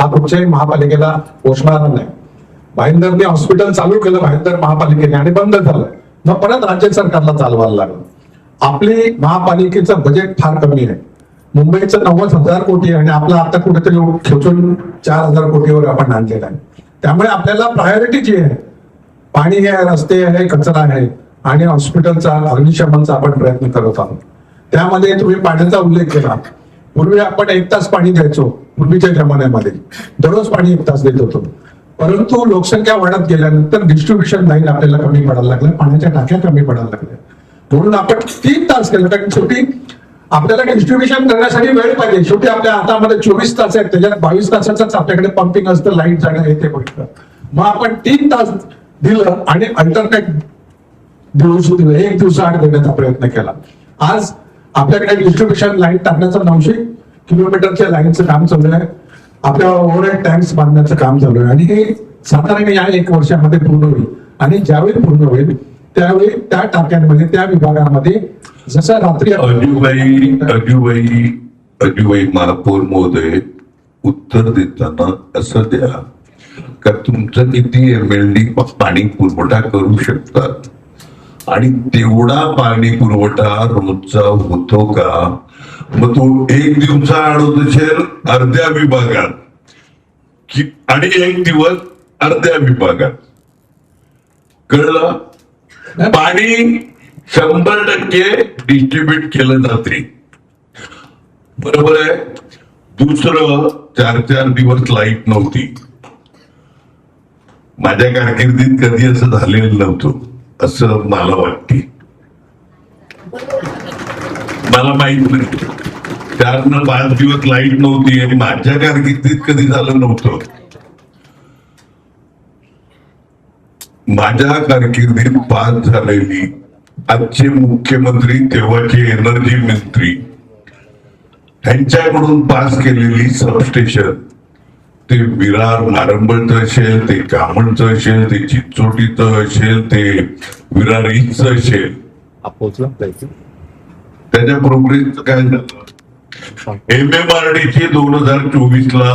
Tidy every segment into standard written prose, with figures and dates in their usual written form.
हा कुठच्याही महापालिकेला पोचणारा नाही. भाईंदरने हॉस्पिटल चालू केलं भाईंदर महापालिकेने आणि बंद झालं, मग परत राज्य सरकारला चालवायला लागलं. आपली महापालिकेचं बजेट फार कमी आहे. मुंबईचं 90,000 कोटी आहे आणि आपलं आता कुठेतरी खेचून 4,000 कोटीवर आपण आणलेलं आहे. त्यामुळे आपल्याला प्रायोरिटी जी आहे, पाणी आहे, रस्ते आहे, कचरा आहे आणि हॉस्पिटलचा अग्निशमनचा आपण प्रयत्न करत आहोत. त्यामध्ये तुम्ही पाण्याचा उल्लेख केला. पूर्वी आपण 1 तास पाणी द्यायचो, पूर्वीच्या जमान्यामध्ये दररोज पाणी 1 तास देत होतो. परंतु लोकसंख्या वाढत गेल्यानंतर डिस्ट्रीब्युशन लाईन आपल्याला कमी पडायला लागल्या, पाण्याच्या टाक्या कमी पडायला लागल्या. म्हणून आपण 3 तास केलं, कारण शेवटी आपल्याला डिस्ट्रीब्युशन करण्यासाठी वेळ पाहिजे. शेवटी आपल्या हातामध्ये 24 तास आहेत, त्याच्यात 22 तासाच आपल्याकडे पंपिंग असतं, लाईट जाणं येते गोष्ट. मग आपण 3 तास दिलं आणि अल्टरनेट दिवस दिलं, 1 दिवसाआड देण्याचा प्रयत्न केला. आज आपल्याकडे डिस्ट्रीब्युशन लाईन टाकण्याचं 900 किलोमीटरच्या लाईनचं काम चालू आहे. आपल्या ओव्हरहेड टँक्स बांधण्याचं काम चालू आहे आणि हे साधारण या 1 वर्षामध्ये पूर्ण होईल. आणि ज्यावेळी पूर्ण होईल त्यावेळी त्या टाक्यांमध्ये, त्या विभागामध्ये जसं रात्री अजूबाई महापौर महोदय उत्तर देताना असं द्या का तुमचं किती MLD पाणी पुरवठा करू शकतात आणि तेवढा पाणी पुरवठा रोजचा होतो का. मग तो 1 दिवसाआड होत असेल अर्ध्या विभागात आणि 1 दिवस अर्ध्या विभागात. कळलं. पाणी 100% डिस्ट्रीब्युट केलं जाते, बरोबर आहे. दुसरं 4-4 दिवस लाईट नव्हती. माझ्या कारकिर्दीत कधी असं झालेलं नव्हतं असं मला वाटते. मला माहित नाही 4 न 5 दिवस लाईट नव्हती आणि माझ्या कारकिर्दीत कधी झालं नव्हतं. माझ्या कारकिर्दीत पास झालेली आजचे मुख्यमंत्री, तेव्हाचे एनर्जी मंत्री यांच्याकडून पास केलेली सबस्टेशन, ते विरार मारंबळचं असेल, ते कामणचं असेल, ते चिंचोटीचं असेल, ते विरार ईस्टचं असेल, त्याच्या प्रोग्रेसचं काय झालं. MMRDचे 2024ला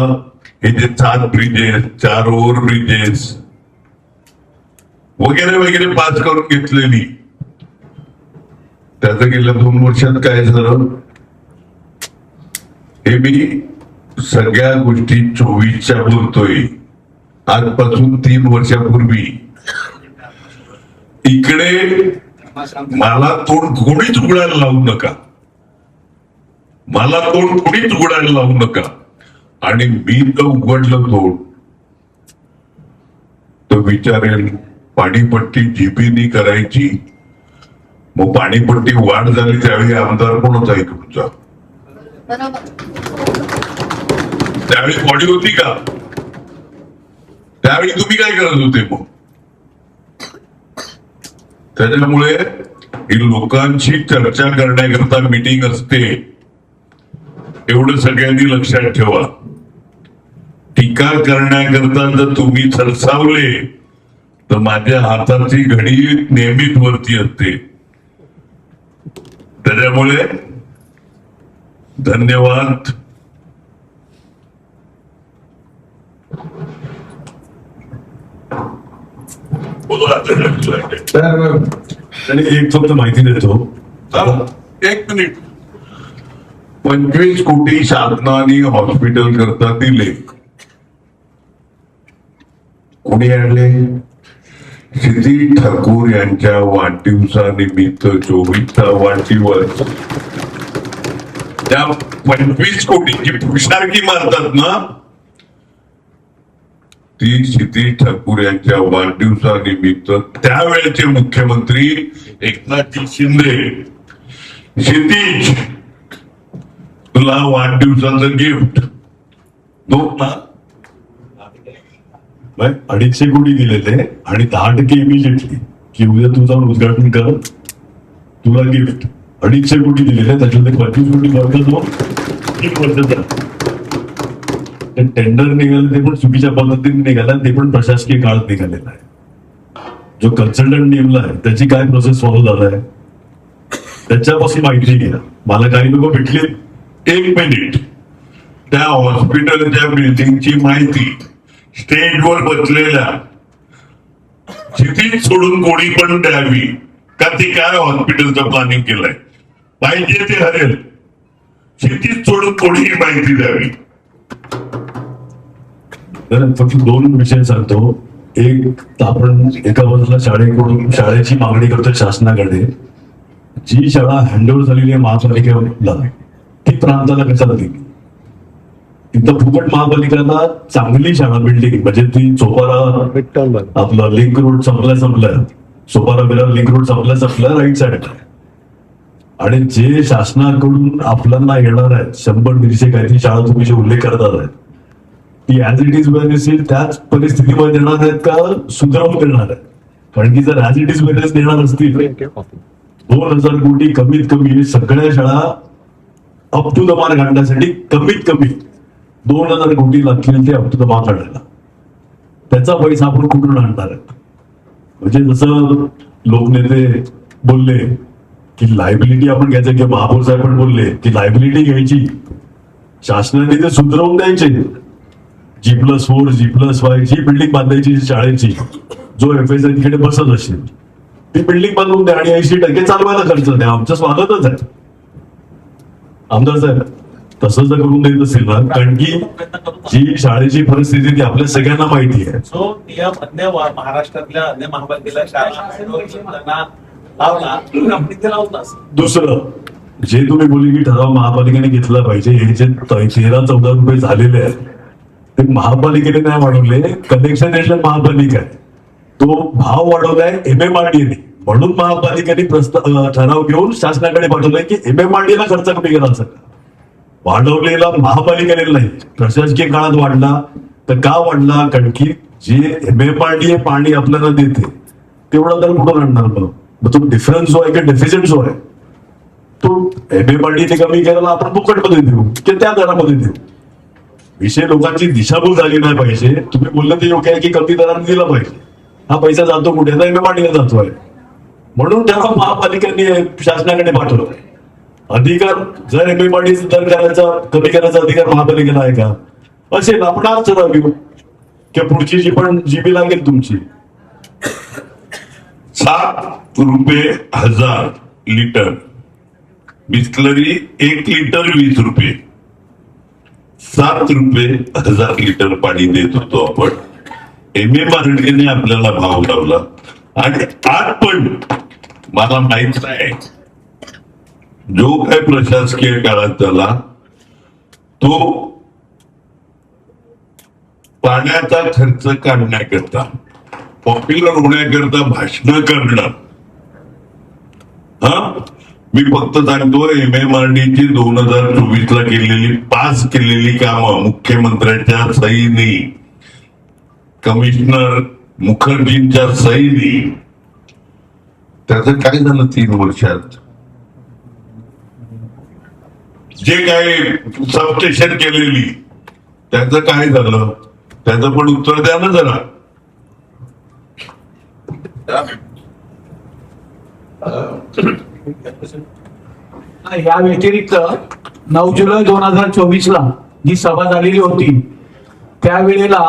हे जे 7 ब्रिजेस, 4 ओव्हर ब्रिजेस वगैरे वगैरे पास करून घेतलेली, त्याचं गेल्या 2 वर्षात काय झालं हे मी सगळ्या गोष्टी 24च्या बोलतोय. आजपासून 3 वर्षापूर्वी इकडे मला तोंड कोणीच उघडायला लावू नका, मला तोंड कोणीच उघडायला लावू नका. आणि मी तर उघडलं तोंड तर विचारेल पाणीपट्टी जीपीनी करायची. मग पाणीपट्टी वाढ झाली त्यावेळी आमदार कोणच आहे तुमचा. त्यावेळी बॉडी होती का. त्यावेळी तुम्ही काय करत होते. मग त्याच्यामुळे ही लोकांशी चर्चा करण्याकरता मीटिंग असते, एवढं सगळ्यांनी लक्षात ठेवा. टीका करण्याकरता जर तुम्ही सरसावले तर माझ्या हाताची घडी नेहमीच वरती असते. त्याच्यामुळे धन्यवाद. आणि एक फक्त माहिती देतो. 1 मिनिट. 25 कोटी शासनाने हॉस्पिटल करता दिले. कोणी आणले. क्षितिज ठाकूर यांच्या वाढदिवसानिमित्त 24चा वाढदिवस. त्या 25 कोटीची पुषारकी मारतात ना, ती क्षितिज ठाकूर यांच्या वाढदिवसानिमित्त त्यावेळेचे मुख्यमंत्री एकनाथजी शिंदे, क्षितिज तुला वाढदिवसाचं गिफ्ट 2.5 कोटी दिलेले आणि 10% इमिजिएटली की उद्या तुझा उद्घाटन कर, तुला गिफ्ट 2.5 कोटी दिलेले. त्याच्यामध्ये 25 कोटी वर्ग जो 1 वर्षाचा टेंडर निघाले ते पण चुकीच्या पद्धतीने निघाला, ते पण प्रशासकीय काळात निघालेला आहे. जो कन्सल्टंट नेमला आहे त्याची काय प्रोसेस फॉलो झाला आहे त्याच्यापासून माहिती घ्या. मला काही लोक भेटले 1 मिनिट त्या हॉस्पिटलच्या बिल्डिंगची माहिती स्टेजवर बसलेल्या क्षितिज सोडून कोणी पण द्यावी, का ती काय हॉस्पिटलचं प्लॅनिंग केलंय, पाहिजे ते हरेल, क्षितिज सोडून कोणीही माहिती द्यावी. तर फक्त दोन विषय सांगतो. एक, आपण एका बाजूला शाळेकडून शाळेची मागणी करतो शासनाकडे, जी शाळा हँडओव्हर झालेली आहे महापालिकेला ती प्रांताला कशाला दिली. तिथं फुकट महापालिकेला चांगली शाळा बिल्डिंग म्हणजे ती चोपारा आपला लिंक रोड संपलाय सोपारा बिरार लिंक रोड संपलाय राईट साईड, आणि जे शासनाकडून आपल्याला येणार आहेत 100-150 काहीतरी शाळा तुम्ही जे उल्लेख करतात आहेत ती ऍज इट इज वेअर त्याच परिस्थितीमध्ये देणार आहेत का सुधारून देणार आहेत. कारण की जर ऍज इट इज वेअर देणार असतील 2,000 कोटी कमीत कमी सगळ्या शाळा अप टू द मार्क आणण्यासाठी कमीत कमी 2,000 कोटी लागतील ते अप टू द मार्क आणायला. त्याचा पैसा आपण कुठून आणणार आहे. म्हणजे जसं लोकनेते बोलले की लायबिलिटी आपण घ्यायचं, की महापौर साहेब पण बोलले की लायबिलिटी घ्यायची, शासनाने ते सुधारवून द्यायचे. G+4 G+5 जी बिल्डिंग बांधायची शाळेची, जो FSI तिकडे बसत असेल ती बिल्डिंग बांधून द्या आणि 80% चालवायला खर्च द्या. आमचं स्वागतच आहे आमदार साहेब. तसं जर करून देत असेल ना, कारण की जी शाळेची परिस्थिती ती आपल्या सगळ्यांना माहिती आहे. सो या अन्य महाराष्ट्रातल्या अन्य महापालिकेला शाळा लावला आपण इथे लावताच. दुसरं जे तुम्ही बोलले की ठराव महापालिकेने घेतला पाहिजे, हे जे 13-14 रुपये झालेले आहेत ते महापालिकेने नाही वाढवले, कनेक्शन एजंट महापालिका आहे तो भाव वाढवलाय MMRDA म्हणून महापालिकेने ठराव घेऊन शासनाकडे पाठवलाय की MMRDA खर्च कमी करायचा. वाढवलेला महापालिकेने नाही, प्रशासकीय काळात वाढला तर का वाढला, कारण की जे MMRDA पाणी आपल्याला देते तेवढा दर कुठून आणणार. मग तो डिफरन्स जो आहे की डेफिसिट जो आहे तो MMRDA कमी करायला आपण फुकटमध्ये देऊ की त्या दरामध्ये देऊ. विषय लोकांची दिशाभूल झाली नाही पाहिजे. तुम्ही बोललं ते योग्य आहे की कमी दराने दिला पाहिजे, हा पैसा जातो कुठे, तर MMRDA जातोय. म्हणून त्याला महापालिकेने शासनाकडे पाठवलं. अधिकार जर MMRDA दर करायचा कमी करायचा अधिकार महापालिकेला आहे का असेल, आपण आज ठराव घेऊ की पुढची जी पण GB लागेल तुमची 7 रुपये 1000 लिटर, बिस्लरी 1 लिटर 20 रुपये, 7 रुपये 1000 लिटर पाणी देत होतो आपण. MMRDA आपल्याला भाव लावला आणि आज पण मला माहित नाही जो काय प्रशासकीय काळात झाला तो पाण्याचा खर्च काढण्याकरता, पॉप्युलर होण्याकरता भाषण करणं. मी फक्त सांगतो MMRDA 2024 ला केलेली पास केलेली कामं मुख्यमंत्र्यांच्या सहीनी, कमिशनर मुखर्जींच्या सहीनी, त्याचं काय झालं 3 वर्षात. जे काही सबस्टेशन केलेली त्याचं काय झालं, त्याचं पण उत्तर द्या ना जरा. या व्यतिरिक्त 9 जुलै 2024 ला जी सभा झालेली होती त्यावेळेला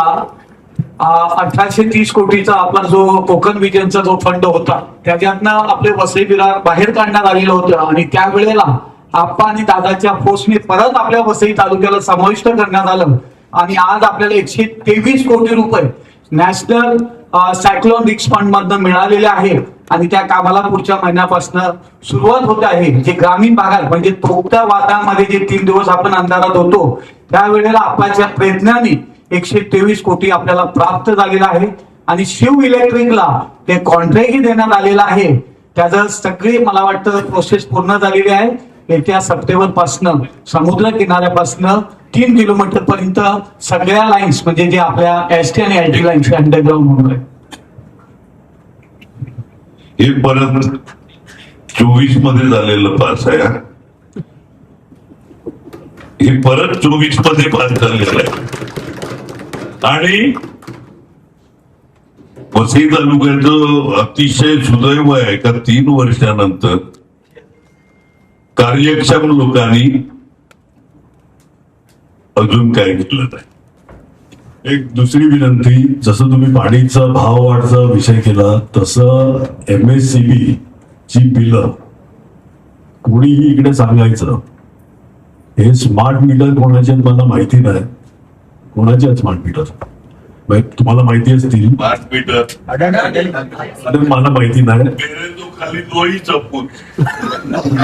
1830 कोटीचा आपला जो कोकण विजनचा जो फंड होता त्याच्यातनं आपले वसई विरार बाहेर काढण्यात आलेलं होतं. आणि त्यावेळेला आप्पा आणि दादाच्या फोर्सने परत आपल्या वसई तालुक्याला समाविष्ट करण्यात आलं. आणि आज आपल्याला 123 कोटी रुपये नॅशनल सायक्लोन रिस्क फंड मधनं मिळालेले आहे. आणि त्या कामाला पुढच्या महिन्यापासून सुरुवात होत आहे. जे ग्रामीण भागात म्हणजे तोकत्या वादळामध्ये जे 3 दिवस आपण अंधारात होतो त्यावेळेला आपल्या प्रयत्नाने 123 कोटी आपल्याला प्राप्त झालेला आहे. आणि शिव इलेक्ट्रिकला ते कॉन्ट्रॅक्टही देण्यात आलेला आहे. त्याचं सगळी मला वाटतं प्रोसेस पूर्ण झालेली आहे. येत्या सप्टेंबर पासून समुद्र किनाऱ्यापासून 3 किलोमीटर पर्यंत सगळ्या लाईन्स म्हणजे जे आपल्या ST आणि LT लाईन्स अंडरग्राऊंड होणार आहे. हे परत 24 मध्ये झालेलं पास आहे. हे परत 24 मध्ये पास झालेलं आहे. आणि वसई तालुक्याचं अतिशय सुदैव आहे का 3 वर्षानंतर कार्यक्षम लोकांनी अजून काय केलं नाही. एक दुसरी विनंती, जसं तुम्ही पाणीचा भाव वाढचा विषय केला तसं MSCB ची बिलं कोणीही इकडे सांगायचं हे स्मार्ट मीटर कोणाचे आहेत मला माहिती नाही. कोणाचे आहेत स्मार्ट मीटर? तुम्हाला माहिती असतील, स्मार्ट मीटर अरे मला माहिती नाही. खाली दोही चपून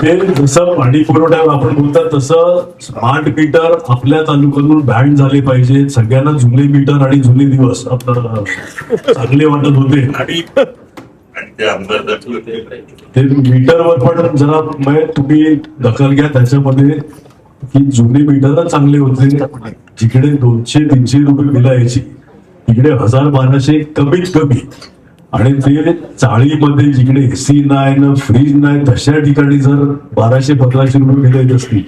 ते जसं पाणी पुरवठ्यावर आपण बोलतात तसं स्मार्ट मीटर आपल्या तालुक्यातून बॅन झाले पाहिजे. सगळ्यांना जुने मीटर आणि जुने दिवस आपल्याला चांगले वाटत होते आणि ते आमदार दाखल ते मीटरवर पण जरा तुम्ही दखल घ्या त्याच्यामध्ये की जुने मीटर चांगले होते. जिकडे 200-300 रुपये बिल यायची तिकडे 1000-1200 कमीत कमी. आणि ते चाळीमध्ये जिकडे एसी नाही ना फ्रीज नाही तशा ठिकाणी जर 1200-1500 रुपये बिल येत असतील,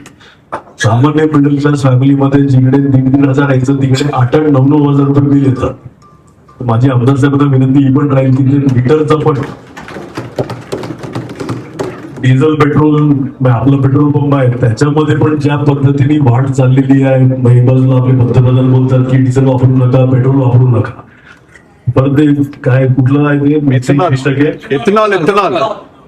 सामान्य मिडल क्लास फॅमिलीमध्ये जिकडे 1,500 यायचं तिकडे 8,000-9,000 रुपये बिल येतात. माझी आमदार साहेबांना विनंती ही पण राहील की ते मीटरचं पण डिझेल पेट्रोल आपलं पेट्रोल पंप आहे त्याच्यामध्ये पण ज्या पद्धतीने वाढ चाललेली आहे. एक बाजूला आपले पंतप्रधान बोलतात की डिझेल वापरू नका, पेट्रोल वापरू नका, परत ते काय कुठलं आहे ते इथेनॉल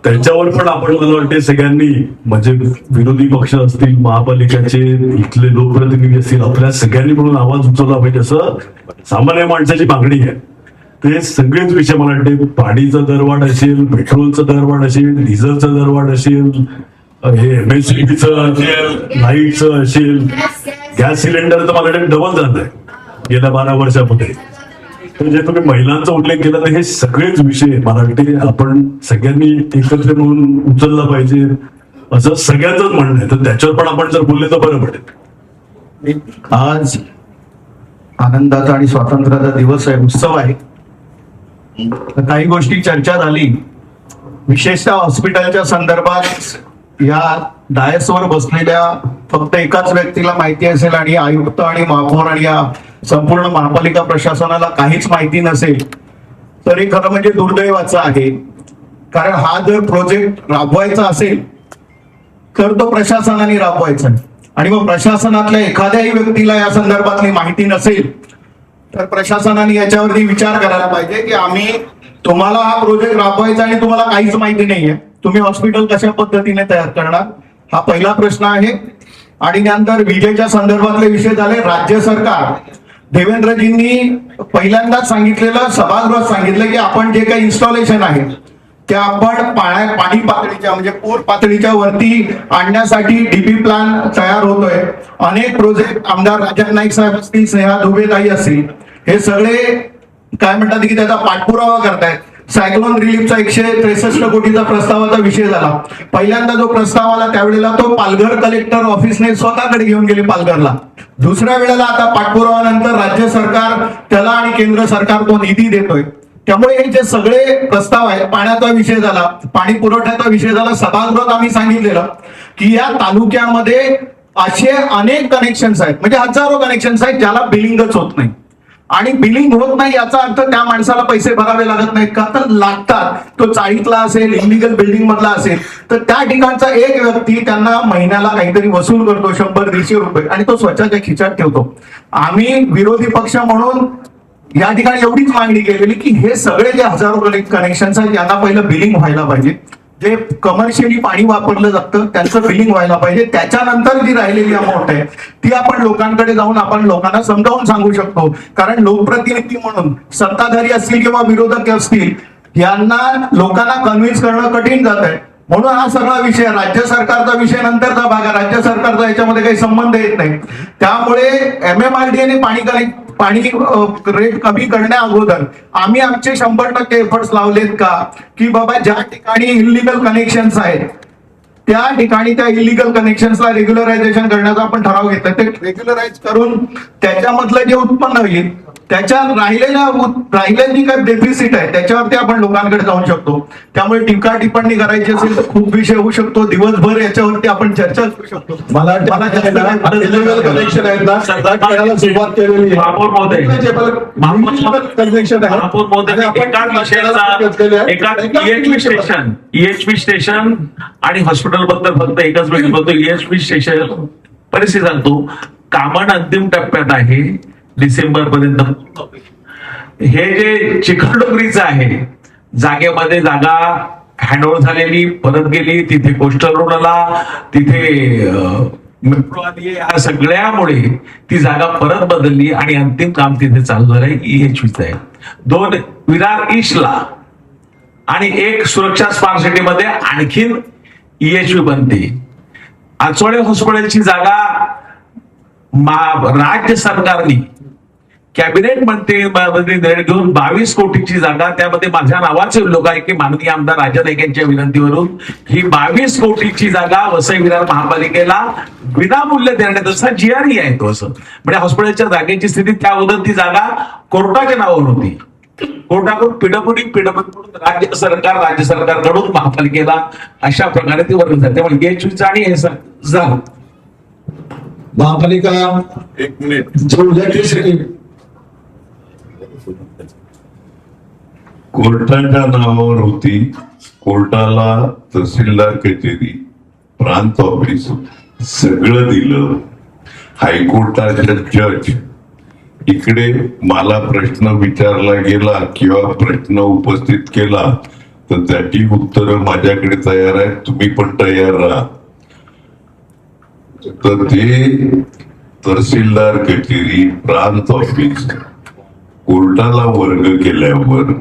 त्याच्यावर पण आपण मला वाटते सगळ्यांनी म्हणजे विरोधी पक्ष असतील, महापालिकेचे इथले लोकप्रतिनिधी असतील, आपल्या सगळ्यांनी म्हणून आवाज उचलला पाहिजे. असं सामान्य माणसाची मागणी आहे. ते सगळेच विषय मला वाटते पाणीचा दरवाढ असेल, पेट्रोलचा दरवाढ असेल, डिझेलचा दरवाढ असेल, हे MSCBचं लाईटचं असेल, गॅस सिलेंडर तर मला वाटतं डबल झालंय गेल्या 12 वर्षामध्ये. तर जे तुम्ही महिलांचा उल्लेख केला तर हे सगळेच विषय मला वाटते आपण सगळ्यांनी एकत्र म्हणून उचलला पाहिजे असं सगळ्यांचंच म्हणणं आहे. तर त्याच्यावर पण आपण जर बोलले तर बरं पडेल. आज आनंदाचा आणि स्वातंत्र्याचा दिवस आहे, उत्सव आहे. तर काही गोष्टी चर्चा झाली, विशेषतः हॉस्पिटलच्या संदर्भात या डायसवर बसलेल्या फक्त एकाच व्यक्तीला माहिती असेल आणि आयुक्त आणि महापौर आणि या संपूर्ण महापालिका प्रशासनाला काहीच माहिती नसेल तर हे खरं म्हणजे दुर्दैवाचं आहे. कारण हा जर प्रोजेक्ट राबवायचा असेल तर तो प्रशासनाने राबवायचा आणि मग प्रशासनातल्या एखाद्याही व्यक्तीला या संदर्भातली माहिती नसेल तर प्रशासनाने याच्यावरती विचार करायला पाहिजे की आम्ही तुम्हाला हा प्रोजेक्ट राबवायचा आणि तुम्हाला काहीच माहिती नाहीये, तुम्ही हॉस्पिटल कशा पद्धतीने तयार करणार, हा पहिला प्रश्न आहे. आणि त्यानंतर विजेच्या संदर्भातले विषय झाले. राज्य सरकार देवेंद्रजींनी पहिल्यांदाच सांगितलेलं, सभागृहात सांगितलं की आपण जे काही इन्स्टॉलेशन आहे ते आपण पाणी पातळीच्या म्हणजे पूर पातळीच्या वरती आणण्यासाठी डीपी प्लॅन तयार होतोय. अनेक प्रोजेक्ट आमदार राजन नाईक साहेब असतील, स्नेहा दुबेताई असतील, हे सगळे काय म्हणतात की त्याचा पाठपुरावा करतायत. सायक्लोन रिलीफचा 163 कोटीचा प्रस्तावाचा विषय झाला. पहिल्यांदा जो प्रस्ताव आला त्यावेळेला तो पालघर कलेक्टर ऑफिसने स्वतःकडे घेऊन गेले पालघरला. दुसऱ्या वेळेला आता पाठपुराव्यानंतर राज्य सरकार त्याला आणि केंद्र सरकार तो निधी देतोय. त्यामुळे हे जे सगळे प्रस्ताव आहेत, पाण्याचा विषय झाला, पाणी पुरवठ्याचा विषय झाला, सभागृहात आम्ही सांगितलेलं की या तालुक्यामध्ये असे अनेक कनेक्शन्स आहेत, म्हणजे हजारो कनेक्शन्स आहेत ज्याला बिलिंगच होत नाही. आणि बिलिंग होत नाही याचा अर्थ त्या माणसाला पैसे भरावे लागत नाहीत का, तर लागतात. तो चाळीतला असेल, इलिगल बिल्डिंग मधला असेल तर त्या ठिकाणचा एक व्यक्ती त्यांना महिन्याला काहीतरी वसूल करतो 100-150 रुपये आणि तो स्वतःच्या खिशात ठेवतो. आम्ही विरोधी पक्ष म्हणून या ठिकाणी एवढीच मागणी केलेली की हे सगळे जे हजारो कनेक्शन्स आहेत यांना पहिलं बिलिंग व्हायला पाहिजे. जे कमर्शियली पाणी वापरलं जातं त्यांचं बिलिंग व्हायला पाहिजे. त्याच्यानंतर जी राहिलेली अमाऊंट आहे ती आपण लोकांकडे जाऊन आपण लोकांना समजावून सांगू शकतो. कारण लोकप्रतिनिधी म्हणून सत्ताधारी असतील किंवा विरोधक असतील यांना लोकांना कन्व्हिन्स करणं कठीण जात आहे. म्हणून हा सगळा विषय राज्य सरकारचा विषय नंतरचा भाग आहे. राज्य सरकारचा याच्यामध्ये काही संबंध येत नाही. त्यामुळे MMRDA पाणी रेट कमी करण्या अगोदर आम्ही आमचे 100% एफर्ट्स लावलेत का की बाबा ज्या ठिकाणी इलिगल कनेक्शन्स आहेत त्या ठिकाणी त्या इलिगल कनेक्शन्सला रेग्युलरायझेशन करण्याचा आपण ठराव घेतला. ते रेग्युलराइज करून त्याच्यामधलं जे उत्पन्न होईल त्याच्या राहिलेली काही डेफिसिट आहे त्याच्यावरती आपण लोकांकडे जाऊ शकतो. त्यामुळे टीका टिप्पणी करायची असेल तर खूप विषय होऊ शकतो. दिवसभर याच्यावरती आपण चर्चा करू शकतो. मला कनेक्शन आहेत ना करायला सुरुवात केलेली महापौर महोदय, कनेक्शन आहे. महापौर महोदय, एकाच विषयाचा एकाच EHV स्टेशन आणि हॉस्पिटल बद्दल फक्त एकच वेळ बोलतो. EHV स्टेशन परिस्थिती सांगतो. कामं अंतिम टप्प्यात आहे, डिसेंबर पर्यंत. हे जे चिखलडोंगरीचं आहे, जागेमध्ये जागा हँडओव्हर झालेली, परत गेली, तिथे कोस्टल रोड आला, तिथे मेट्रो आली, या सगळ्यामुळे ती जागा परत बदलली आणि अंतिम काम तिथे चालू झालंय. EHVचं आहे. 2 विरार ईस्टला आणि 1 सुरक्षा स्मार्ट सिटीमध्ये आणखीन EHV बनते. आचोळे हॉस्पिटलची जागा राज्य सरकारने कॅबिनेट मंत्री निर्णय घेऊन 22 कोटीची जागा, त्यामध्ये माझ्या नावाचे उल्लेख आहे की माननीय आमदार राजा नाईक यांच्या विनंतीवरून ही 22 कोटीची जागा वसई विरार महापालिकेला विनामूल्य देण्यात, असा GRE आहे तो. असं म्हणजे हॉस्पिटलच्या जागेची स्थिती त्या अगोदर ती जागा कोर्टाच्या नावावर होती. कोर्टाकडून पीडब्ल्यूडीकडून राज्य सरकारकडून महापालिकेला अशा प्रकारे ती वर्ग झाली. त्यामुळे EHVचं आणि हे झालं. महापालिका 1 मिनिट. जो इलेक्ट्रिसिटी कोर्टाच्या नावावर होती. कोर्टाला तहसीलदार कचेरी, प्रांत ऑफिस सगळं दिलं. हायकोर्टाच्या जज इकडे मला प्रश्न विचारला गेला किंवा प्रश्न उपस्थित केला तर त्याची उत्तरं माझ्याकडे तयार आहेत, तुम्ही पण तयार राहा. तर ते तहसीलदार कचेरी, प्रांत ऑफिस कोर्टाला वर्ग केल्यावर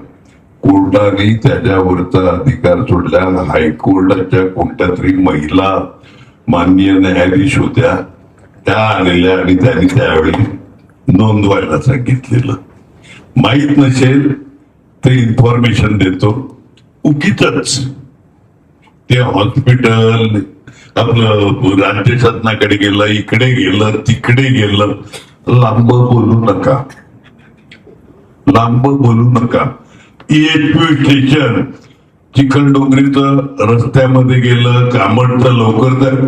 कोर्टाने त्याच्यावरचा अधिकार सोडला. हायकोर्टाच्या कोणत्या तरी महिला माननीय न्यायाधीश होत्या, त्या आलेल्या आणि त्यांनी त्यावेळी नोंदवायला सांगितलेलं. माहित नसेल ते इन्फॉर्मेशन देतो. उगीचच ते हॉस्पिटल आपलं राज्य शासनाकडे गेलं, इकडे गेलं, तिकडे गेलं. लांब बोलू नका, लांब बोलू नका. EHV स्टेशन चिखलडोंगरीचं रस्त्यामध्ये गेलं, कामडचं लवकर तर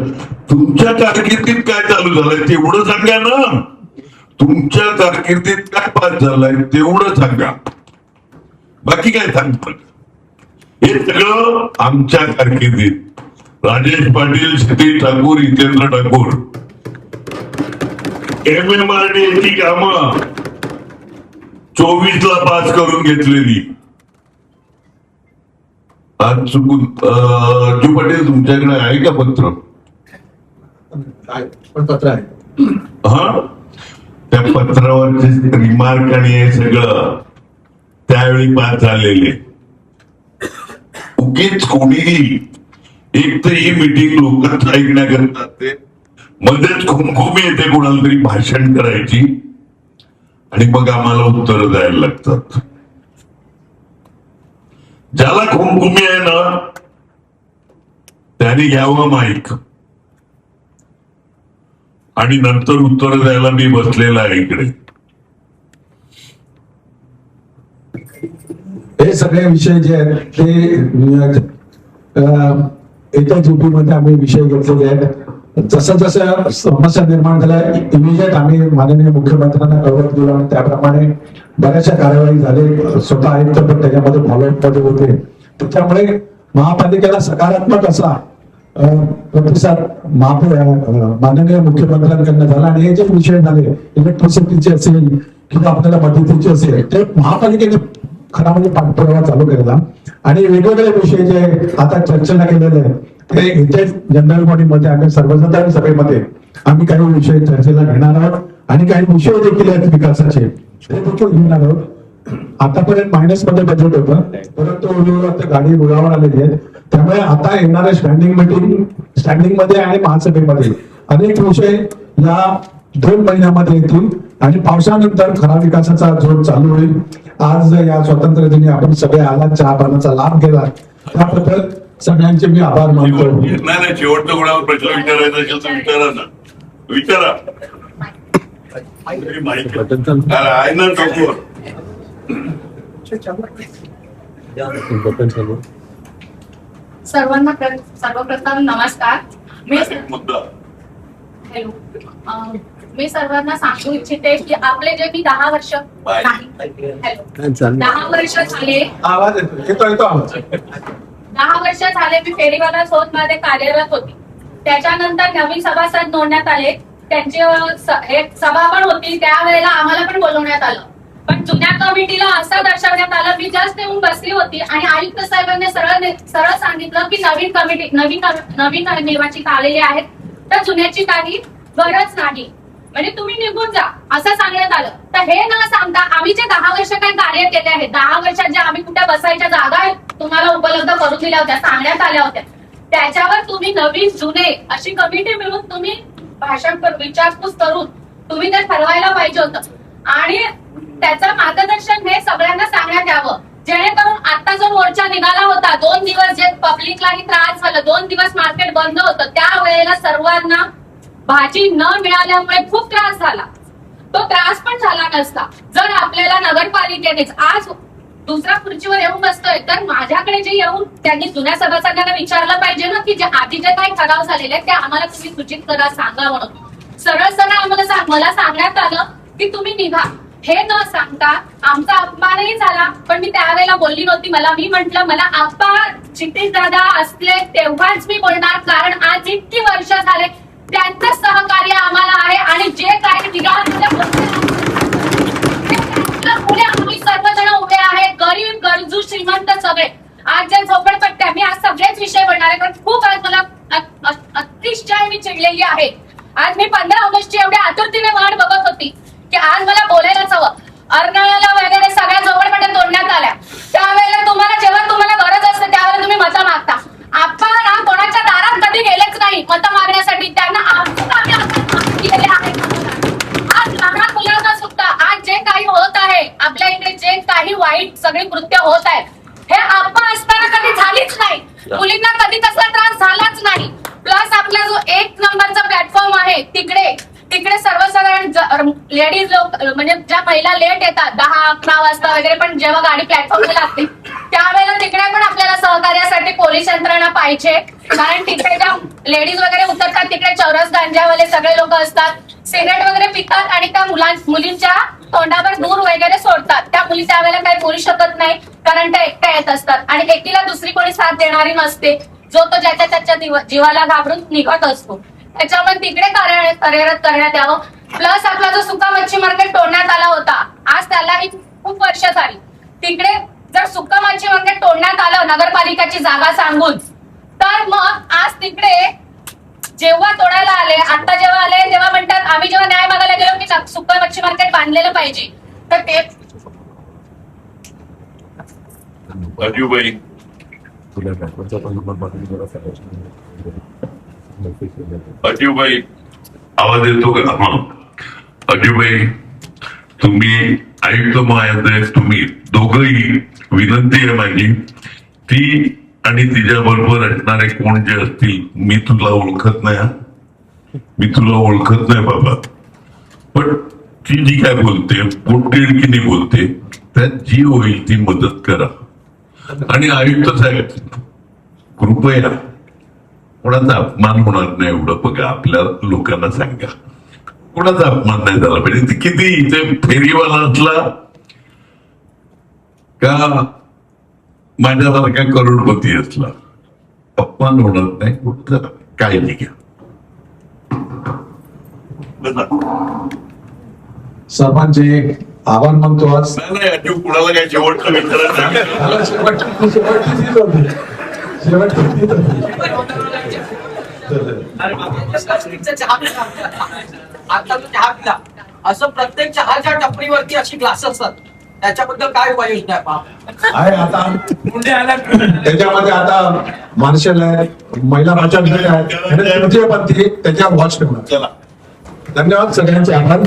तुमच्या कारकिर्दीत काय चालू झालंय तेवढं सांगा ना. तुमच्या कारकिर्दीत काय पास झालाय तेवढं सांगा, बाकी काय सांगतो. हे सगळं आमच्या कारकिर्दीत राजेश पाटील, सतीश ठाकूर, हितेंद्र ठाकूर MMRDA ची कामं 24 ला पास करून घेतलेली. आज चुकून अज्जू पाटील तुमच्याकडे आहे का पत्र? पण पत्र आहे. हा, त्या पत्रावरचे रिमार्क आणि हे सगळं त्यावेळी पास झालेले. उगीच कोणीही एक तर ही मीटिंग लोकांचं ऐकण्याकरता ते मध्येच खुमखुमी येते कोणाला तरी भाषण करायची आणि मग आम्हाला उत्तर द्यायला लागतात. ज्याला खुमखुमी आहे ना त्याने घ्यावं माईक आणि नंतर उत्तर द्यायला मी बसलेला आहे इकडे. हे सगळे विषय जे आहेत ते एका जीपी मध्ये आम्ही विषय घेतलेले आहेत. जसं जसं समस्या निर्माण झाल्या इमिजिएट आम्ही माननीय मुख्यमंत्र्यांना कळवत गेलो आणि त्याप्रमाणे बऱ्याचशा कार्यवाही झाले. स्वतः आयुक्त पण त्याच्यामध्ये फॉलोअप मध्ये होते. त्याच्यामुळे महापालिकेला सकारात्मक असा प्रतिसाद माननीय मुख्यमंत्र्यांकडनं झाला. आणि हे जे विषय झाले इलेक्ट्रिसिटीचे असेल किंवा आपल्याला मदतीचे असेल ते महापालिकेने खरा म्हणजे पाठपुरावा चालू केलेला. आणि वेगवेगळे विषय जे आता चर्चेला गेलेले आहेत ते इथे जनरल बॉडीमध्ये आम्ही सर्वसाधारण सभेमध्ये आम्ही काही विषय चर्चेला घेणार आहोत आणि काही विषय देखील आहेत विकासाचे ते देखील घेणार आहोत. आतापर्यंत मायनस मध्ये बजेट होतं, परंतु आता गाडी रुळावर आलेली आहे. त्यामुळे आता येणाऱ्या स्टँडिंग मध्ये आणि महासभेमध्ये अनेक विषय या 2 महिन्यामध्ये येतील आणि पावसानंतर खरा विकासाचा जोर चालू होईल. आज या स्वातंत्र्य दिनी आपण सगळे आला, चहा पाण्याचा लाभ घेतला, त्याबद्दल सगळ्यांचे मी आभार मानतो. नाही, शेवटचा कोणाला प्रश्न विचारायचा असेल तर विचारा ना, विचारा. आहे ना ठाकूर? सर्वप्रथम नमस्कार. मुद्दा हॅलो. मी सर्वांना सांगू इच्छिते की आपले जे मी 10 वर्ष नाही हॅलो 10 वर्ष झाले, आवाज येतो आवाज. 10 वर्ष झाले मी फेरीवाला झोन मध्ये कार्यरत होती. त्याच्यानंतर नवीन सभासद नोंदण्यात आले त्यांची हे सभा पण होती, त्यावेळेला आम्हाला पण बोलवण्यात आलं. पण जुन्या कमिटीला असं दर्शवण्यात आलं, मी जस्ट येऊन बसली होती आणि आयुक्त साहेबांनी सरळ सांगितलं की नवीन निर्वाचित आलेले आहेत, तर जुन्याची काही गरज नाही, म्हणजे तुम्ही निघून जा असं सांगण्यात आलं. तर हे न सांगता आम्ही जे 10 वर्ष काही कार्य केले आहेत, 10 वर्षात जे आम्ही कुठे बसायच्या जागा तुम्हाला उपलब्ध करून दिल्या होत्या, सांगण्यात आल्या होत्या, त्याच्यावर तुम्ही नवीन जुने अशी कमिटी मिळून तुम्ही भाषण विचारपूस करून तुम्ही ते ठरवायला पाहिजे होतं. आणि त्याचं मार्गदर्शन हे सगळ्यांना सांगण्यात यावं, जेणेकरून आता जो मोर्चा निघाला होता, 2 दिवस जे पब्लिकलाही त्रास झाला, 2 दिवस मार्केट बंद होतं, त्यावेळेला सर्वांना भाजी न मिळाल्यामुळे खूप त्रास झाला. तो त्रास पण झाला नसता जर आपल्याला नगरपालिकेनेच आज दुसऱ्या खुर्चीवर येऊन बसतोय, तर माझ्याकडे जे येऊन त्यांनी जुन्या सभासदांना विचारलं पाहिजे ना की जे आधी जे काही ठराव झालेले आहेत ते आम्हाला तुम्ही सूचित करा, सांगा म्हणून. सरळ आम्हाला मला सांगण्यात आलं की तुम्ही निघा. हे न सांगता आमचा अपमानही झाला, पण मी त्यावेळेला बोलली नव्हती. मी म्हंटल मला आप्पा क्षितिज दादा असले तेव्हाच मी बोलणार, कारण आज इतकी वर्ष झाले त्यांचं सहकार्य आम्हाला आहे आणि जे काही पुढे आम्ही सर्वजण उभे आहेत, गरीब गरजू श्रीमंत सगळे. आज ज्या झोपडपट्ट्या, मी आज सगळेच विषय बोलणार आहे, कारण खूप आज मला अतिशय मी चिडलेली आहे. आज मी 15 ऑगस्टची एवढ्या आतुरतेने वाट बघत होती की आज मला बोलायलाच हवं. अर्नाळ्याला वगैरे सगळ्या झोपडपट्ट्या तोडण्यात आल्या, त्यावेळेला जेव्हा तुम्हाला गरज असते त्यावेळेला तुम्ही मतं मागता. आपण ना कोणाच्या दारात कधी गेलेच नाही मतं मागण्यासाठी, त्यांना केले आहे. आज लहान मुलांना सुद्धा आज जे काही होत आहे आपल्या इकडे, जे काही वाईट सगळी कृत्य होत आहेत, हे आपण असताना कधी झालीच नाही. मुलींना कधी तसा त्रास झालाच नाही. प्लस आपला जो 1 नंबरचा प्लॅटफॉर्म आहे तिकडे सर्वसाधारण लेडीज लोक, म्हणजे ज्या महिला लेट येतात 10-11 वाजता वगैरे, पण जेव्हा गाडी प्लॅटफॉर्मला लागते त्यावेळेला तिकडे पण आपल्याला सहकार्यासाठी पोलीस यंत्रणा पाहिजे. कारण तिकडे ज्या लेडीज वगैरे उतरतात तिकडे चौरस गांजावाले सगळे लोक असतात, सिगरेट वगैरे पितात आणि त्या मुलींच्या तोंडावर दूर वगैरे सोडतात. त्या मुली त्यावेळेला काही बोलू शकत नाही, कारण त्या एकट्या येत असतात आणि एकीला दुसरी कोणी साथ देणारी नसते, जो तो ज्याच्या त्याच्या जीवाला घाबरून निघत असतो. त्याच्यामुळे तिकडे कार्यरत करण्यात यावं. प्लस आपला जो सुका मच्छी मार्केट तोडण्यात आला होता, आज त्यालाही खूप वर्ष झाली. तिकडे जर सुका मच्छी मार्केट तोडण्यात आलं नगरपालिकेची जागा सांगून, तर मग आज तिकडे जेव्हा तोडायला आले, आता जेव्हा आले तेव्हा म्हणतात आम्ही जेव्हा न्याय मागायला गेलो की सुका मच्छी मार्केट बांधलेलं पाहिजे, तर ते अजूबाई अजूबाई आवाज येतो का? हा अजूबाई, तुम्ही आयुक्त महोदय, तुम्ही दोघंही, विनंती आहे माझी, ती आणि तिच्या बरोबर असणारे कोण जे असतील, मी तुला ओळखत नाही बाबा, पण ती जी काय बोलते पोटतिडकीने बोलते, त्यात जी होईल ती मदत करा. आणि आयुक्त साहेब कृपया कोणाचा अपमान होणार नाही एवढं बघा, आपल्या लोकांना सांगा कोणाचा अपमान नाही झाला पाहिजे. ती किती इथे फेरीवाला असला का माझ्यासारखा करोडपती असला, अपमान होणार नाही, कुठं काळजी घ्या. सर्वांचे आभार मानतो. आज नाही अजून कुणाला काय शेवटचं विचारायचं आता जो चहा पिला, असं प्रत्येक चहाच्या टपरीवरती अशी ग्लास असतात, त्याच्याबद्दल काय उपाययोजना आहे? आता त्याच्यामध्ये आता मार्शल आहे, महिला बचाव गट आहे, त्याच्या वॉच ठेवणार. धन्यवाद, सगळ्यांचे आभार.